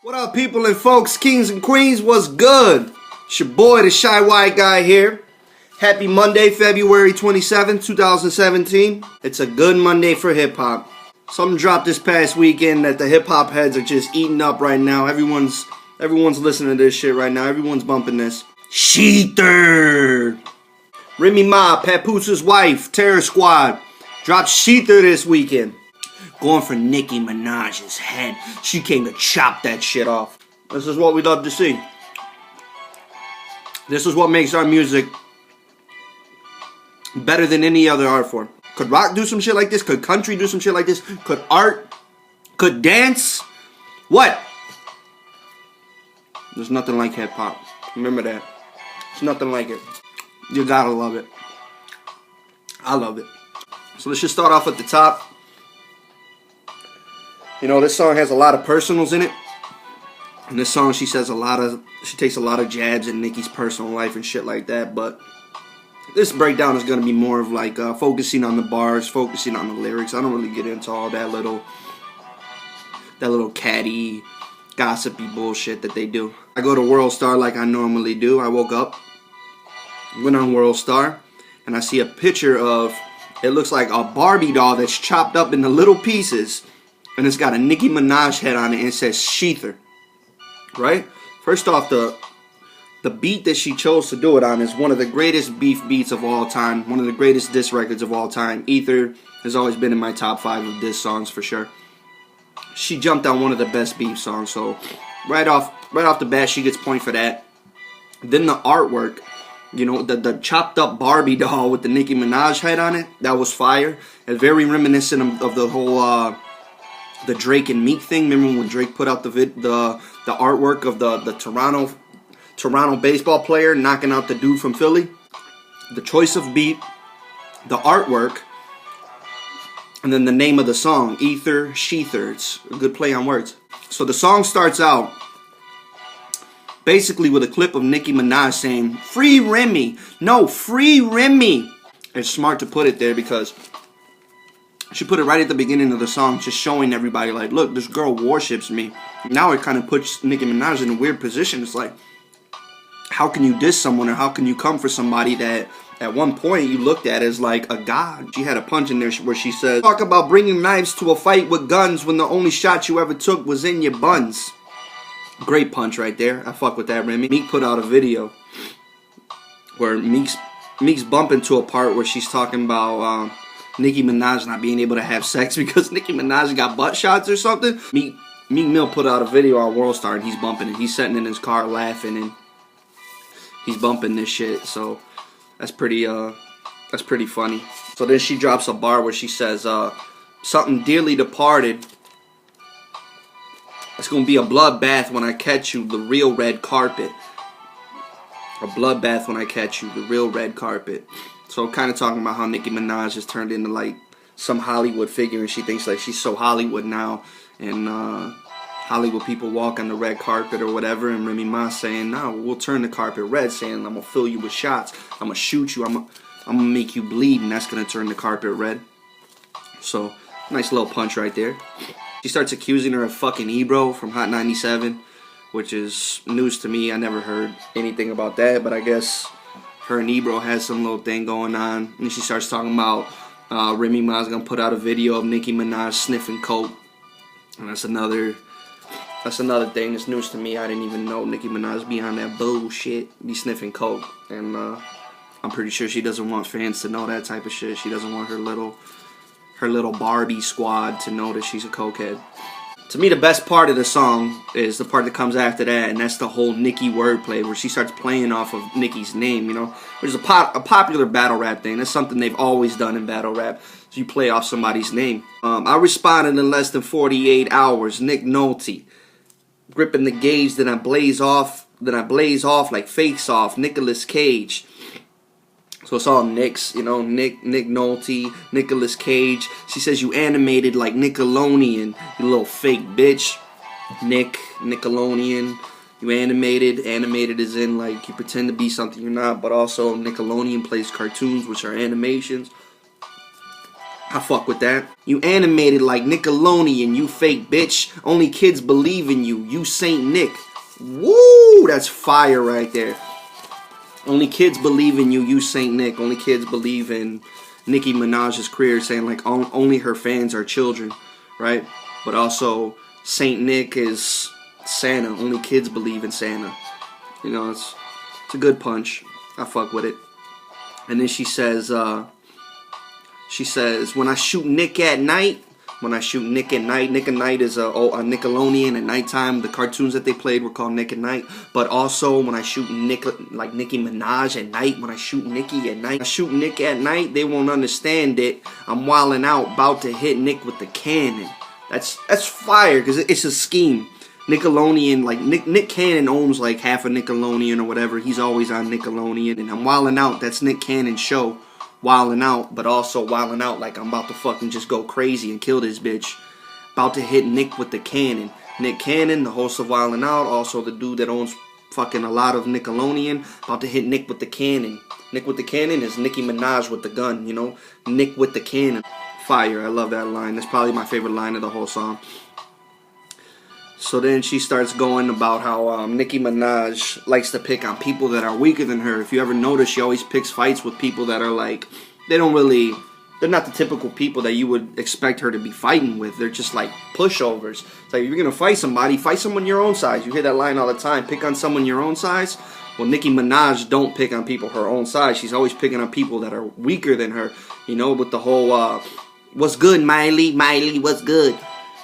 What up, people and folks, kings and queens, what's good? It's your boy, the Shy White Guy here. Happy Monday, February 27th, 2017. It's a good Monday for hip-hop. Something dropped this past weekend that the hip-hop heads are just eating up right now. Everyone's listening to this shit right now. Everyone's bumping this. Sheether! Remy Ma, Papoose' wife, Terror Squad, dropped Sheether this weekend. Going for Nicki Minaj's head. She came to chop that shit off. This is what we love to see. This is what makes our music better than any other art form. Could rock do some shit like this? Could country do some shit like this? Could art? Could dance? What? There's nothing like hip hop. Remember that. There's nothing like it. You gotta love it. I love it. So let's just start off at the top. You know, this song has a lot of personals in it. In this song, she takes a lot of jabs at Nicki's personal life and shit like that. But this breakdown is going to be more of like focusing on the bars, focusing on the lyrics. I don't really get into all that little catty, gossipy bullshit that they do. I go to World Star like I normally do. I woke up, went on World Star, and I see a picture of, it looks like a Barbie doll that's chopped up into little pieces. And it's got a Nicki Minaj head on it and it says Sheether. Right? First off, the beat that she chose to do it on is one of the greatest beef beats of all time. One of the greatest diss records of all time. Ether has always been in my top 5 of diss songs for sure. She jumped on one of the best beef songs. So right off the bat, she gets point for that. Then the artwork, you know, the chopped up Barbie doll with the Nicki Minaj head on it, that was fire. And very reminiscent of the whole the Drake and Meek thing. Remember when Drake put out the artwork of the Toronto baseball player knocking out the dude from Philly? The choice of beat, the artwork, and then the name of the song, Ether, Sheether. It's a good play on words. So the song starts out basically with a clip of Nicki Minaj saying, "Free Remy." No, free Remy. It's smart to put it there because she put it right at the beginning of the song, just showing everybody, like, look, this girl worships me. Now it kind of puts Nicki Minaj in a weird position. It's like, how can you diss someone, or how can you come for somebody that at one point you looked at as like a god? She had a punch in there where she says, talk about bringing knives to a fight with guns when the only shot you ever took was in your buns. Great punch right there. I fuck with that, Remy. Meek put out a video where Meek's bumping to a part where she's talking about Nicki Minaj not being able to have sex because Nicki Minaj got butt shots or something. Meek Mill put out a video on World Star and he's bumping it. He's sitting in his car laughing and he's bumping this shit. So that's pretty funny. So then she drops a bar where she says something dearly departed. It's gonna be a bloodbath when I catch you, the real red carpet. A bloodbath when I catch you, the real red carpet. So kind of talking about how Nicki Minaj has turned into like some Hollywood figure, and she thinks like she's so Hollywood now, and Hollywood people walk on the red carpet or whatever, and Remy Ma saying, no, we'll turn the carpet red, saying I'm gonna fill you with shots, I'm gonna shoot you, I'm gonna make you bleed, and that's gonna turn the carpet red. So nice little punch right there. She starts accusing her of fucking Ebro from Hot 97, which is news to me. I never heard anything about that, but I guess her and Ebro has some little thing going on. And she starts talking about Remy Ma's gonna put out a video of Nicki Minaj sniffing coke. And that's another thing that's news to me. I didn't even know Nicki Minaj be on that bullshit, be sniffing coke. And I'm pretty sure she doesn't want fans to know that type of shit. She doesn't want her little Barbie squad to know that she's a cokehead. To me, the best part of the song is the part that comes after that, and that's the whole Nicki wordplay, where she starts playing off of Nicki's name, you know? Which is a popular battle rap thing. That's something they've always done in battle rap. So you play off somebody's name. I responded in less than 48 hours. Nick Nolte. Gripping the gauge, then I blaze off like Face Off. Nicolas Cage. So it's all Nicks, you know, Nick Nolte, Nicolas Cage. She says you animated like Nickelodeon, you little fake bitch. Nickelodeon, you animated. Animated is in like you pretend to be something you're not, but also Nickelodeon plays cartoons, which are animations. I fuck with that. You animated like Nickelodeon, you fake bitch. Only kids believe in you, you Saint Nick. Woo, that's fire right there. Only kids believe in you, you Saint Nick. Only kids believe in Nicki Minaj's career, saying like only her fans are children, right? But also Saint Nick is Santa. Only kids believe in Santa. You know, it's a good punch. I fuck with it. And then she says, when I shoot Nick at night, Nick at Night is a Nickelodeon at nighttime. The cartoons that they played were called Nick at Night. But also when I shoot Nick, like Nicki Minaj at night, when I shoot Nicki at night, I shoot Nick at night, they won't understand it. I'm wilding out, about to hit Nick with the cannon. That's fire, because it's a scheme. Nickelodeon, like Nick Cannon owns like half of Nickelodeon or whatever. He's always on Nickelodeon, and I'm wilding out. That's Nick Cannon's show. Wilding out, but also wilding out like I'm about to fucking just go crazy and kill this bitch. About to hit Nick with the cannon. Nick Cannon, the host of Wildin' Out, also the dude that owns fucking a lot of Nickelodeon. About to hit Nick with the cannon. Nick with the cannon is Nicki Minaj with the gun, you know? Nick with the cannon. Fire, I love that line. That's probably my favorite line of the whole song. So then she starts going about how Nicki Minaj likes to pick on people that are weaker than her. If you ever notice, she always picks fights with people that are like, they're not the typical people that you would expect her to be fighting with. They're just like pushovers. It's like, if you're going to fight somebody, fight someone your own size. You hear that line all the time, pick on someone your own size. Well, Nicki Minaj don't pick on people her own size. She's always picking on people that are weaker than her. You know, with the whole, what's good, Miley? Miley, what's good?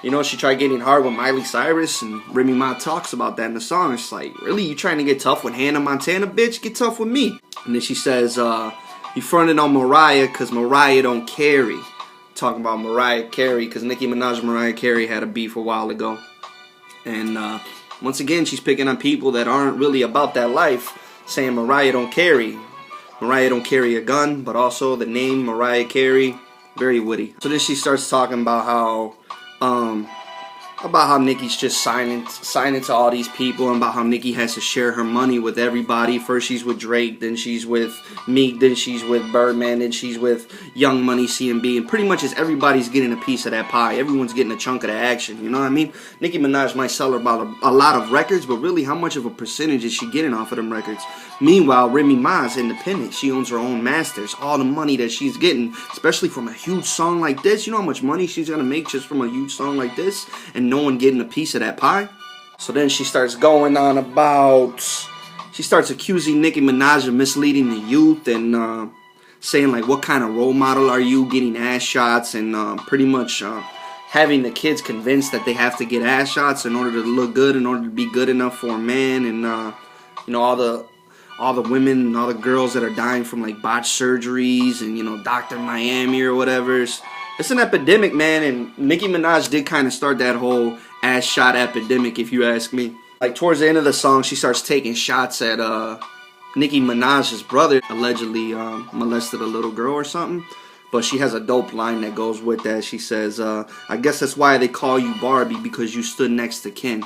You know, she tried getting hard with Miley Cyrus, and Remy Ma talks about that in the song. It's like, really, you trying to get tough with Hannah Montana, bitch? Get tough with me. And then she says, you fronted on Mariah because Mariah don't carry. Talking about Mariah Carey, because Nicki Minaj and Mariah Carey had a beef a while ago. And once again, she's picking on people that aren't really about that life, saying Mariah don't carry. Mariah don't carry a gun, but also the name Mariah Carey, very witty. So then she starts talking about how Nicki's just signing to all these people, and about how Nicki has to share her money with everybody. First she's with Drake, then she's with Meek, then she's with Birdman, then she's with Young Money, CMB, and pretty much everybody's getting a piece of that pie. Everyone's getting a chunk of the action, you know what I mean? Nicki Minaj might sell her about a lot of records, but really how much of a percentage is she getting off of them records? Meanwhile, Remy Ma's independent. She owns her own masters. All the money that she's getting, especially from a huge song like this, you know how much money she's going to make just from a huge song like this, and no one getting a piece of that pie? So then she starts going on about, she starts accusing Nicki Minaj of misleading the youth, and saying like, what kind of role model are you, getting ass shots, and pretty much having the kids convinced that they have to get ass shots in order to look good, in order to be good enough for a man, and you know, all the women and all the girls that are dying from like botched surgeries, and you know, Dr. Miami or whatever. It's an epidemic, man, and Nicki Minaj did kind of start that whole ass shot epidemic, if you ask me. Like towards the end of the song, she starts taking shots at Nicki Minaj's brother, allegedly molested a little girl or something. But she has a dope line that goes with that. She says, I guess that's why they call you Barbie, because you stood next to Ken.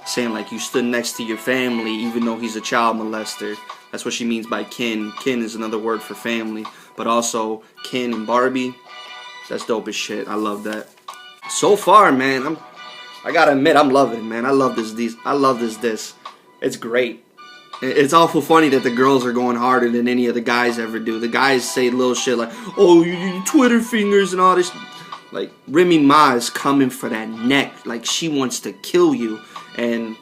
Saying like you stood next to your family even though he's a child molester. That's what she means by kin. Kin is another word for family. But also Ken and Barbie, that's dope as shit. I love that. So far, man, I gotta admit, I'm loving it, man. I love this. It's great. It's awful funny that the girls are going harder than any of the guys ever do. The guys say little shit like, oh, you Twitter fingers and all this. Like, Remy Ma is coming for that neck. Like, she wants to kill you. And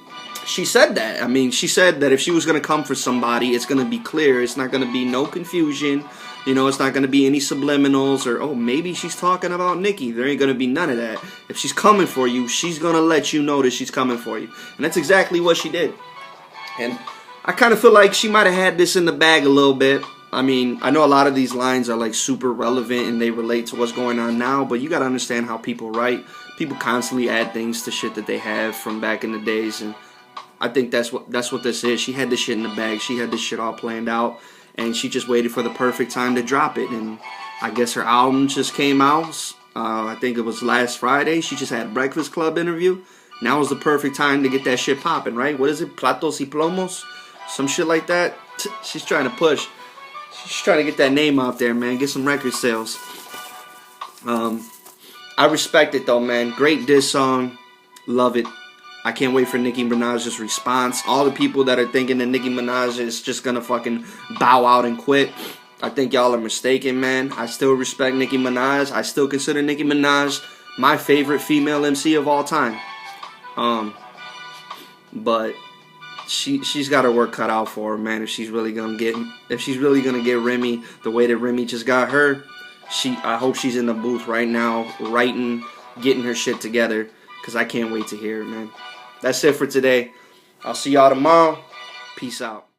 she said that. I mean, she said that if she was going to come for somebody, it's going to be clear. It's not going to be no confusion. You know, it's not going to be any subliminals or, oh, maybe she's talking about Nicki. There ain't going to be none of that. If she's coming for you, she's going to let you know that she's coming for you. And that's exactly what she did. And I kind of feel like she might have had this in the bag a little bit. I mean, I know a lot of these lines are like super relevant and they relate to what's going on now, but you got to understand how people write. People constantly add things to shit that they have from back in the days, and I think that's what this is. She had this shit in the bag. She had this shit all planned out, and she just waited for the perfect time to drop it. And I guess her album just came out. I think it was last Friday. She just had a Breakfast Club interview. Now is the perfect time to get that shit popping, right? What is it? Platos y Plomos? Some shit like that. She's trying to push. She's trying to get that name out there, man. Get some record sales. I respect it though, man. Great diss song. Love it. I can't wait for Nicki Minaj's response. All the people that are thinking that Nicki Minaj is just gonna fucking bow out and quit, I think y'all are mistaken, man. I still respect Nicki Minaj. I still consider Nicki Minaj my favorite female MC of all time. But she's got her work cut out for her, man. If she's really gonna get Remy the way that Remy just got her, I hope she's in the booth right now, writing, getting her shit together, because I can't wait to hear it, man. That's it for today. I'll see y'all tomorrow. Peace out.